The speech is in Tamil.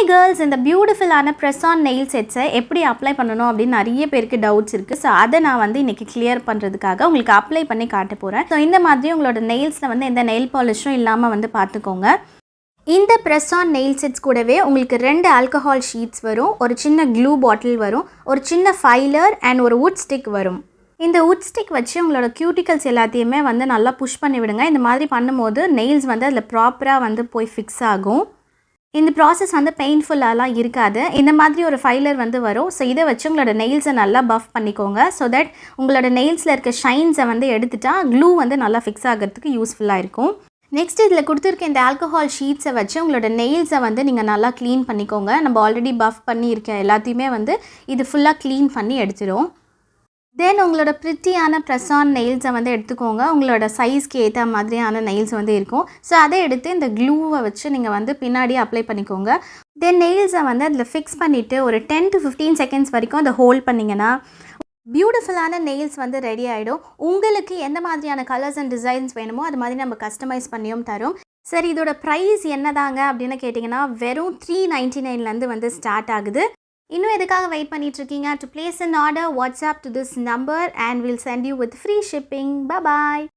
கேர்ள்ஸ், இந்த பியூட்டிஃபுல்லான ப்ரெஸ் ஆன் நெயில் செட்ஸை எப்படி அப்ளை பண்ணணும் அப்படின்னு நிறைய பேருக்கு டவுட்ஸ் இருக்குது. ஸோ அதை நான் வந்து இன்றைக்கி கிளியர் பண்ணுறதுக்காக உங்களுக்கு அப்ளை பண்ணி காட்ட போகிறேன். ஸோ இந்த மாதிரி உங்களோட நெயில்ஸில் வந்து எந்த நெயில் பாலிஷும் இல்லாமல் வந்து பார்த்துக்கோங்க. இந்த ப்ரெஸ் ஆன் நெயில் செட்ஸ் கூடவே உங்களுக்கு 2 ஆல்கஹால் ஷீட்ஸ் வரும், ஒரு சின்ன க்ளூ பாட்டில் வரும், ஒரு சின்ன ஃபைலர் அண்ட் ஒரு வுட் ஸ்டிக் வரும். இந்த வுட் ஸ்டிக் வச்சு உங்களோட கியூட்டிகல்ஸ் எல்லாத்தையுமே வந்து நல்லா புஷ் பண்ணி விடுங்க. இந்த மாதிரி பண்ணும்போது நெயில்ஸ் வந்து அதில் ப்ராப்பராக வந்து போய் ஃபிக்ஸ் ஆகும். இந்த ப்ராசஸ் வந்து பெயின்ஃபுல்லாலாம் இருக்காது. இந்த மாதிரி ஒரு ஃபைலர் வந்து வரும். ஸோ இதை வச்சு உங்களோட நெயில்ஸை நல்லா பஃப் பண்ணிக்கோங்க. ஸோ தட் உங்களோட நெயில்ஸில் இருக்க ஷைன்ஸை வந்து எடுத்துட்டா க்ளூ வந்து நல்லா ஃபிக்ஸ் ஆகிறதுக்கு யூஸ்ஃபுல்லாக இருக்கும். நெக்ஸ்ட் இதில் கொடுத்துருக்க இந்த ஆல்கஹால் ஷீட்ஸை வச்சு உங்களோட நெயில்ஸை வந்து நீங்கள் நல்லா க்ளீன் பண்ணிக்கோங்க. நம்ம ஆல்ரெடி பஃப் பண்ணி இருக்க எல்லாத்தையுமே வந்து இது ஃபுல்லாக க்ளீன் பண்ணி எடுத்துடும். தென் உங்களோட ப்ரிட்டியான ப்ரெஸ் ஆன் நெயில்ஸை வந்து எடுத்துக்கோங்க. உங்களோட சைஸ்க்கு ஏற்ற மாதிரியான நெயில்ஸ் வந்து இருக்கும். ஸோ அதை எடுத்து இந்த க்ளூவை வச்சு நீங்கள் வந்து பின்னாடி அப்ளை பண்ணிக்கோங்க. தென் நெயில்ஸை வந்து அதில் ஃபிக்ஸ் பண்ணிவிட்டு ஒரு 10 to 15 செகண்ட்ஸ் வரைக்கும் அதை ஹோல்ட் பண்ணிங்கன்னா பியூட்டிஃபுல்லான நெயில்ஸ் வந்து ரெடி ஆகிடும். உங்களுக்கு எந்த மாதிரியான கலர்ஸ் அண்ட் டிசைன்ஸ் வேணுமோ அது மாதிரி நம்ம கஸ்டமைஸ் பண்ணியும் தரும். சரி, இதோட ப்ரைஸ் என்னதாங்க அப்படின்னு கேட்டிங்கன்னா வெறும் 399 வந்து ஸ்டார்ட் ஆகுது. இன்னும் எதுக்காக வெயிட் பண்ணிட்டு இருக்கீங்க? To place an order, WhatsApp to this number and we'll send you with free shipping. Bye bye.